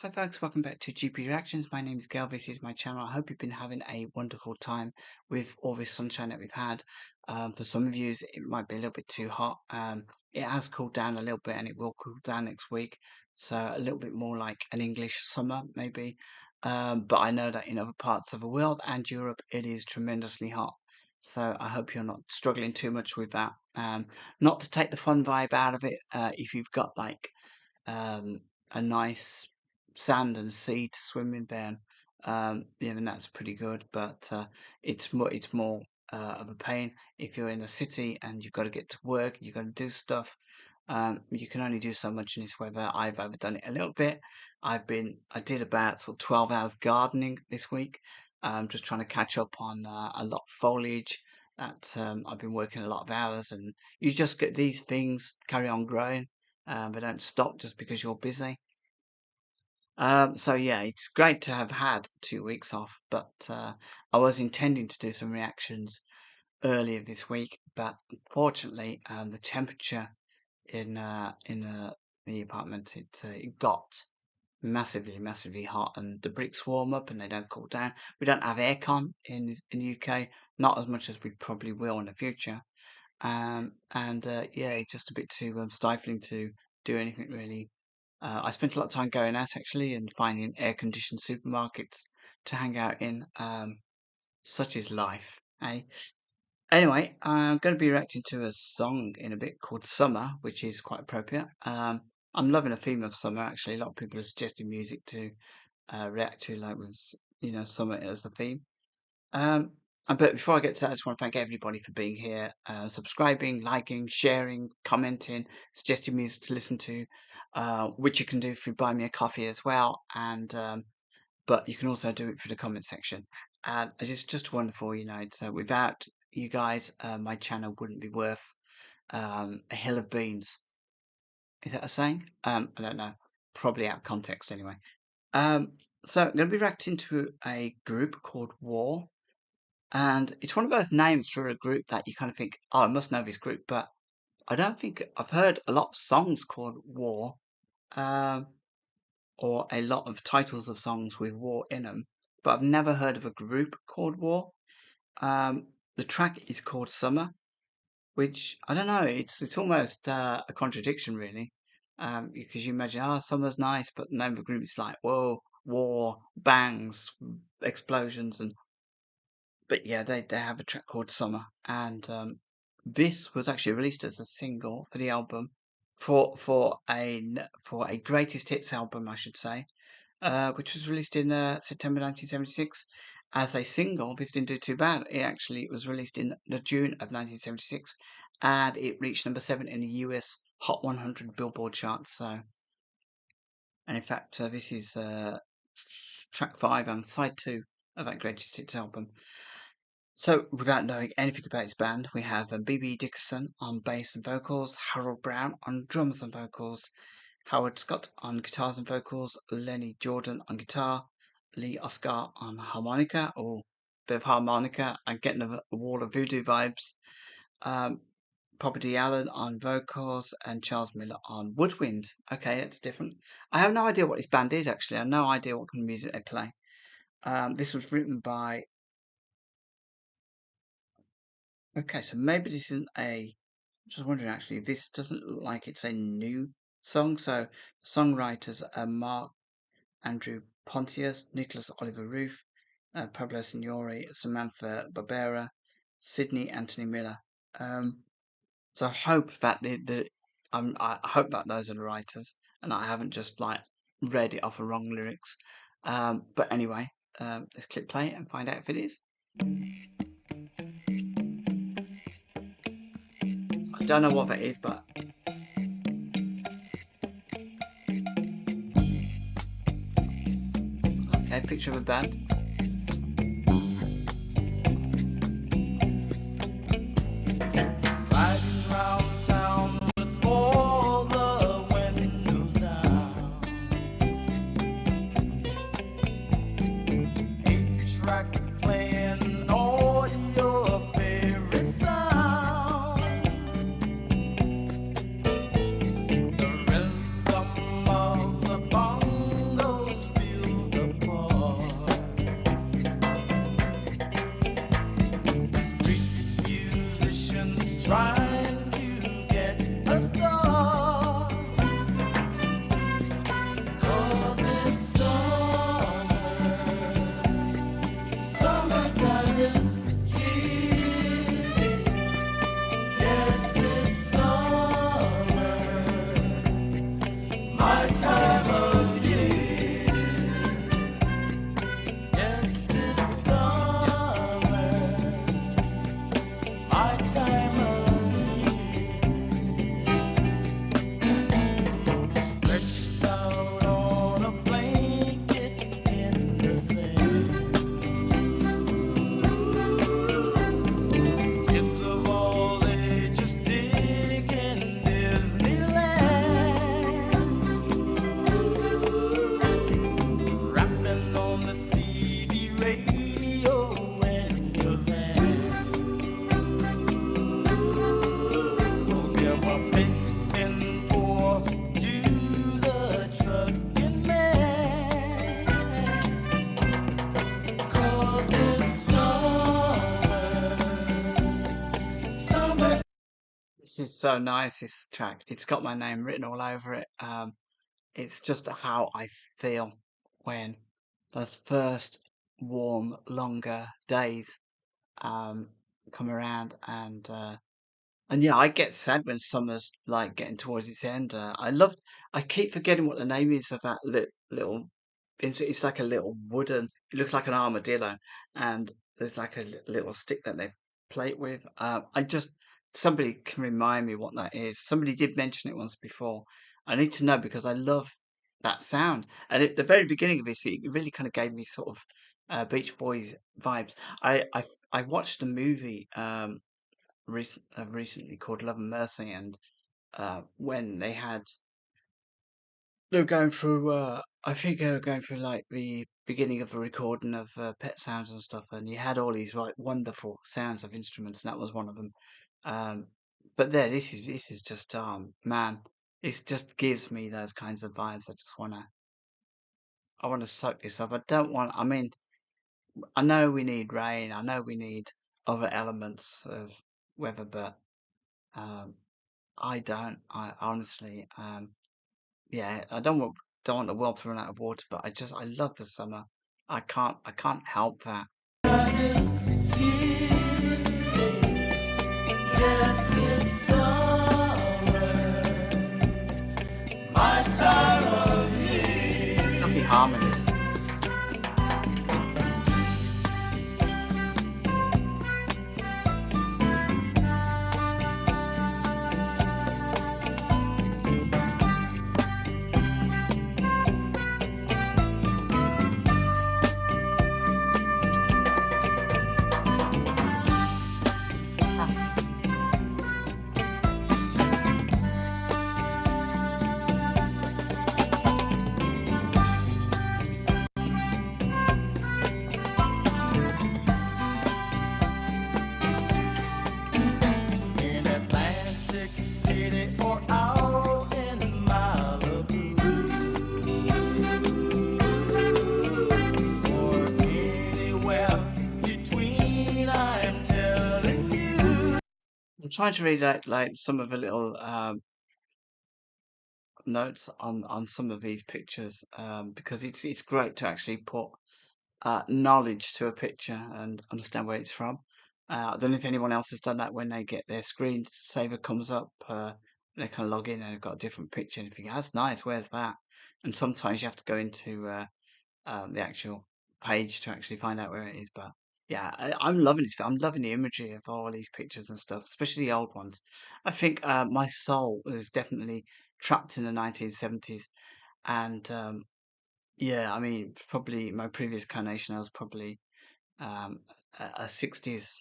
Hi folks, welcome back to GP Reactions. My name is Gail. This is my channel. I hope you've been having a wonderful time with all this sunshine that we've had. For some of you, it might be a little bit too hot. It has cooled down a little bit and it will cool down next week. So a little bit more like an English summer, maybe. But I know that in other parts of the world and Europe, it is tremendously hot. So I hope you're not struggling too much with that. Not to take the fun vibe out of it, if you've got like um, a nice sand and sea to swim in there. Yeah, and that's pretty good. But it's more of a pain if you're in a city and you've got to get to work, you've got to do stuff. You can only do so much in this weather. I've overdone it a little bit. I did about sort of 12 hours gardening this week. Just trying to catch up on a lot of foliage that I've been working a lot of hours, and you just get these things carry on growing. They don't stop just because you're busy. So yeah, it's great to have had 2 weeks off, but I was intending to do some reactions earlier this week, but unfortunately, the temperature in the apartment it got massively hot, and the bricks warm up and they don't cool down. We don't have aircon in the UK, not as much as we probably will in the future. And yeah, it's just a bit too stifling to do anything really. I spent a lot of time going out actually and finding air-conditioned supermarkets to hang out in. Such is life, eh? Anyway, I'm going to be reacting to a song in a bit called Summer, which is quite appropriate. I'm loving the theme of summer actually. A lot of people are suggesting music to react to, like with summer as the theme. Um, but before I get to that, I just want to thank everybody for being here, subscribing, liking, sharing, commenting, suggesting music to listen to, which you can do if you buy me a coffee as well. And but you can also do it through the comment section. And it's just wonderful, So without you guys, my channel wouldn't be worth a hill of beans. Is that a saying? I don't know. Probably out of context anyway. Um, so I'm going to be reacting to a group called War. And it's one of those names for a group that you kind of think, oh, I must know this group, but I don't think I've heard a lot of songs called War, um, or a lot of titles of songs with war in them, but I've never heard of a group called War. The track is called Summer, which I don't know, it's almost a contradiction really, because you imagine, oh, summer's nice, but the name of the group is like, whoa, war, bangs, explosions, and but yeah, they have a track called Summer, and this was actually released as a single for the album, for a greatest hits album, I should say, which was released in September 1976. As a single, this didn't do too bad. It was released in the June of 1976, and it reached number 7 in the US Hot 100 Billboard charts. So, and in fact, this is track 5 on side 2 of that greatest hits album. So, without knowing anything about his band, we have B.B. Dickerson on bass and vocals, Harold Brown on drums and vocals, Howard Scott on guitars and vocals, Lenny Jordan on guitar, Lee Oscar on harmonica, or bit of harmonica, and getting a wall of voodoo vibes, Papa D. Allen on vocals, and Charles Miller on woodwind. Okay, that's different. I have no idea what this band is, actually. I have no idea what kind of music they play. This was written by... Okay, so maybe this isn't a... Just wondering, actually, this doesn't look like it's a new song. So, songwriters are Mark Andrew Pontius, Nicholas Oliver Roof, Pablo Signori, Samantha Barbera, Sydney Anthony Miller. So I hope that I hope that those are the writers, and I haven't just like read it off of wrong lyrics. But anyway, let's click play and find out if it is. I don't know what that is, but okay, picture of a band. Riding round town with all the windows down. Each track playing all your favorite sounds. The rhythm of the bongos This is so nice, this track. It's got my name written all over it. It's just how I feel when those first warm, longer days um come around and yeah, I get sad when summer's like getting towards its end. I keep forgetting what the name is of that little. It's like a little wooden. It looks like an armadillo, and there's like a little stick that they play it with. Somebody can remind me what that is. Somebody did mention it once before. I need to know because I love that sound. And at the very beginning of this, it really kind of gave me sort of Beach Boys vibes. I watched a movie. Recently called Love and Mercy, and when they were going through, I think they were going through like the beginning of a recording of Pet Sounds and stuff, and you had all these like wonderful sounds of instruments, and that was one of them. Um, but there, this is just man, it just gives me those kinds of vibes. I wanna soak this up. I don't want. I mean, I know we need rain. I know we need other elements of weather, but um, I don't. I honestly, yeah, don't want the world to run out of water, but I love the summer. I can't help that. Yes, it's summer, my time of Lovely harmonies. Ah, in Atlantic City or out in Malibu or anywhere between. I'm telling you. I'm trying to read out like some of the little notes on some of these pictures because it's great to actually put knowledge to a picture and understand where it's from. I don't know if anyone else has done that when they get their screensaver comes up. They can log in and they've got a different picture and you think, that's nice, where's that? And sometimes you have to go into the actual page to actually find out where it is. But yeah, I'm loving it. I'm loving the imagery of all these pictures and stuff, especially the old ones. I think my soul is definitely trapped in the 1970s. And yeah, I mean, probably my previous carnation, I was probably um, a 60s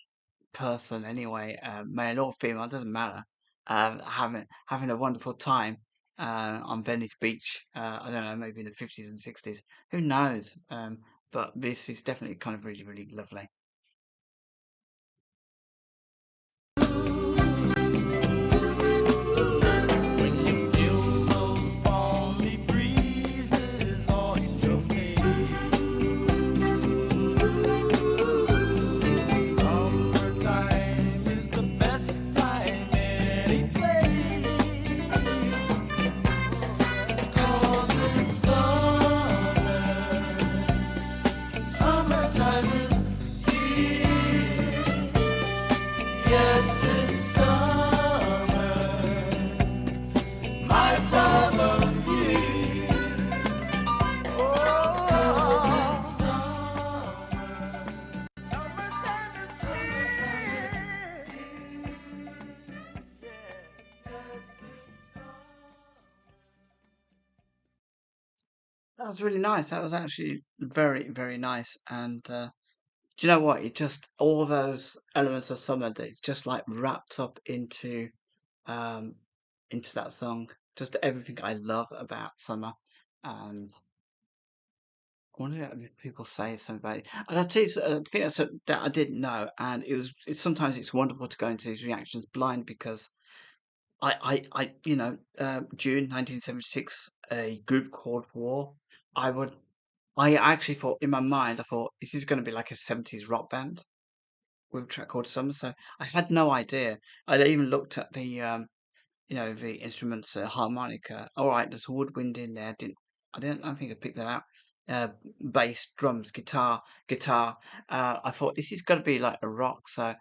person anyway, male or female, it doesn't matter. Having a wonderful time on Venice Beach. I don't know, maybe in the 50s and 60s. Who knows? But this is definitely kind of really, really lovely. When you feel those balmy breezes on your face, summertime is the best time any place. 'Cause it's summertime is here. Yes, it's summer, my time of year. Oh, it's summertime is here. Yes, it's summer. That was really nice. That was actually very, very nice. And do you know what? It just all those elements of summer that it's just like wrapped up um into that song. Just everything I love about summer. And I wonder if people say something about it. And I tell you, I think that's that I didn't know. And sometimes it's wonderful to go into these reactions blind because June 1976, a group called War. I would, I actually thought in my mind, I thought, is this going to be like a 70s rock band? with a track called Summer. So I had no idea. I even looked at the instruments, harmonica. All right, there's woodwind in there. I don't think I picked that out. Uh, Bass, drums, guitar. I thought this is got to be like a rock. So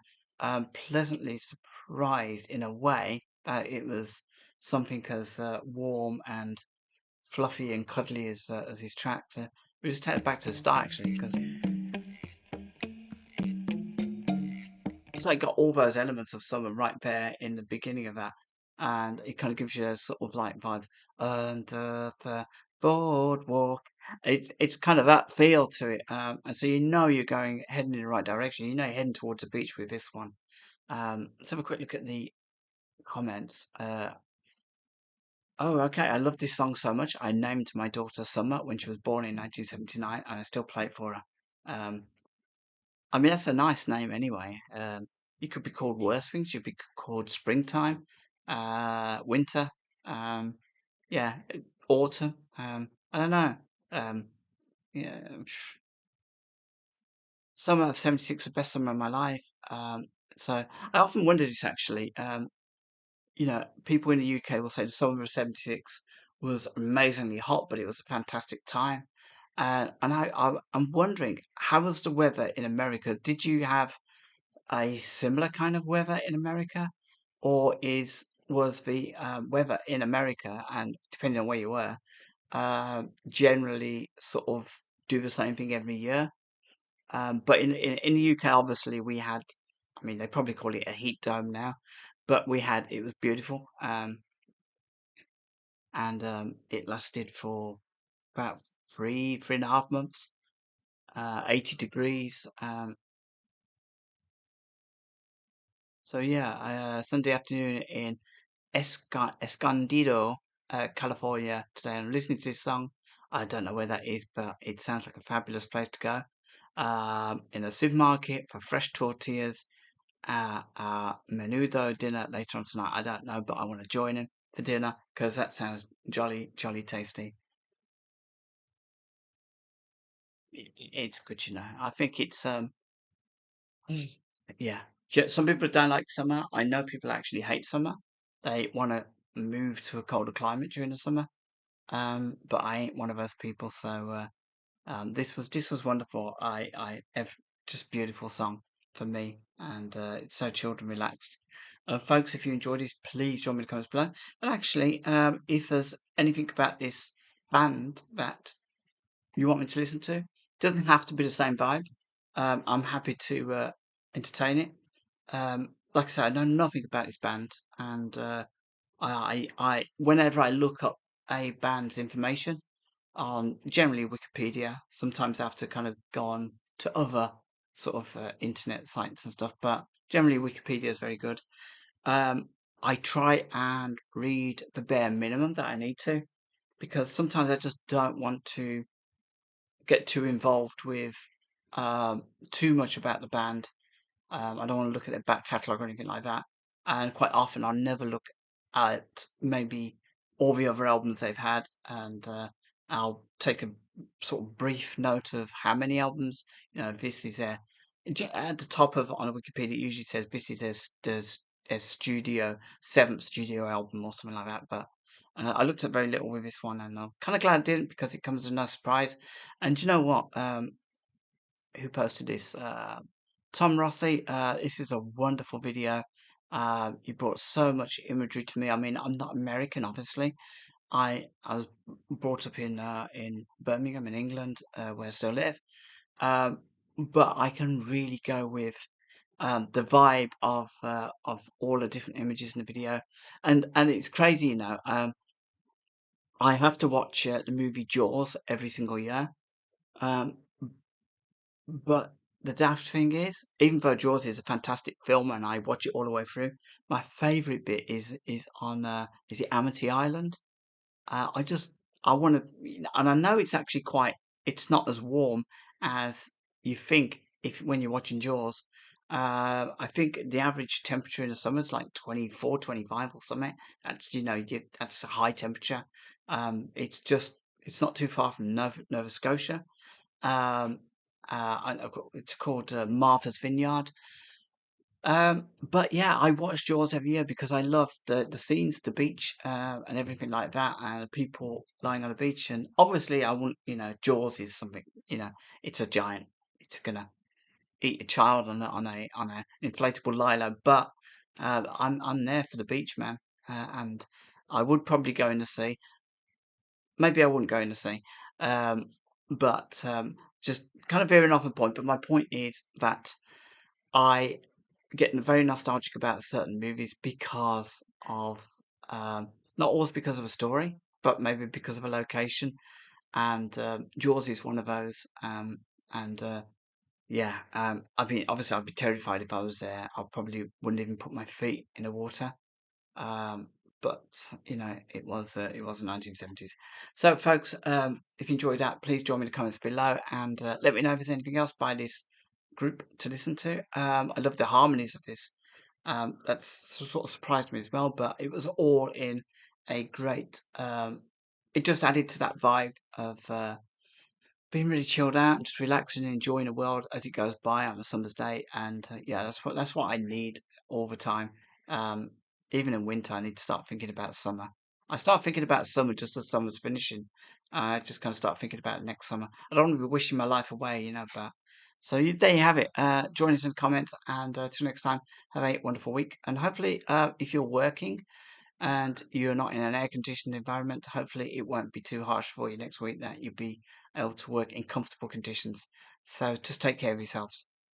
pleasantly surprised in a way that it was something as warm and fluffy and cuddly as his track. So we just take it back to the start actually, because it's like got all those elements of summer right there in the beginning of that, and it kind of gives you those sort of like vibes under the boardwalk. It's kind of that feel to it, and so you know you're going heading in the right direction. You know you're heading towards the beach with this one. Let's have a quick look at the comments. Oh, okay. I love this song so much. I named my daughter Summer when she was born in 1979, and I still play it for her. Um, I mean, that's a nice name anyway. You could be called worse things. You'd be called springtime, winter, um, yeah, autumn. I don't know. Um, yeah, summer of '76 was the best summer of my life. So I often wondered this actually. People in the UK will say the summer of '76 was amazingly hot, but it was a fantastic time. I'm wondering, how was the weather in America? Did you have a similar kind of weather in America, or is was the weather in America, and depending on where you were, generally sort of do the same thing every year? But in the UK, obviously, we had, I mean, they probably call it a heat dome now, but it was beautiful, and it lasted for about 3.5 months, 80 degrees. So yeah, Sunday afternoon in Escondido, California today. I'm listening to this song. I don't know where that is, but it sounds like a fabulous place to go. In a supermarket for fresh tortillas, menudo dinner later on tonight. I don't know, but I want to join him for dinner because that sounds jolly, jolly tasty. It's good, I think it's Mm. Yeah. Some people don't like summer. I know people actually hate summer. They want to move to a colder climate during the summer. But I ain't one of those people. So this was wonderful. I have just beautiful song for me, and it's so chilled and relaxed. Folks, if you enjoyed this, please join me in the comments below. And actually, if there's anything about this band that you want me to listen to. Doesn't have to be the same vibe. I'm happy to entertain it. Like I said, I know nothing about this band, and whenever I look up a band's information on generally Wikipedia, sometimes I have to kind of go on to other sort of internet sites and stuff, but generally Wikipedia is very good. Um, I try and read the bare minimum that I need to, because sometimes I just don't want to get too involved with too much about the band. I don't want to look at their back catalogue or anything like that. And quite often, I'll never look at maybe all the other albums they've had, and I'll take a sort of brief note of how many albums. This is at the top of on Wikipedia. It usually says this is their seventh studio album or something like that. But I looked at very little with this one, and I'm kind of glad I didn't because it comes as no surprise. And you know what? Who posted this? Tom Rossi. This is a wonderful video. You brought so much imagery to me. I mean, I'm not American, obviously. I was brought up in Birmingham, in England, where I still live. Um, but I can really go with the vibe of all the different images in the video, and it's crazy, I have to watch the movie Jaws every single year. Um, But the daft thing is, even though Jaws is a fantastic film and I watch it all the way through, my favourite bit is on is it Amity Island? I just I want to, and I know it's actually it's not as warm as you think if when you're watching Jaws. I think the average temperature in the summer is like 24, 25 or something. That's a high temperature. It's not too far from Nova Scotia. Um, it's called Martha's Vineyard. But yeah, I watch Jaws every year because I love the scenes, the beach, and everything like that, and the people lying on the beach. And obviously, I want Jaws is something, it's a giant. It's gonna eat a child on a inflatable lilo. But I'm there for the beach, man, and I would probably go in the sea. Maybe I wouldn't go in the sea, um, but just kind of veering off the point. But my point is that I get very nostalgic about certain movies because of not always because of a story, but maybe because of a location. And Jaws is one of those. And yeah, I mean, obviously, I'd be terrified if I was there. I probably wouldn't even put my feet in the water. Um, but it was the 1970s. So, folks, if you enjoyed that, please join me in the comments below and let me know if there's anything else by this group to listen to. I love the harmonies of this. That's sort of surprised me as well, but it was all in a great. It just added to that vibe of being really chilled out, just relaxing and enjoying the world as it goes by on a summer's day. And yeah, that's what I need all the time. Um, Even in winter, I need to start thinking about summer. I start thinking about summer just as summer's finishing. I just kind of start thinking about next summer. I don't want to be wishing my life away. But so there you have it. Join us in the comments, and till next time, have a wonderful week. And hopefully, if you're working and you're not in an air conditioned environment, hopefully it won't be too harsh for you next week, that you'll be able to work in comfortable conditions. So just take care of yourselves.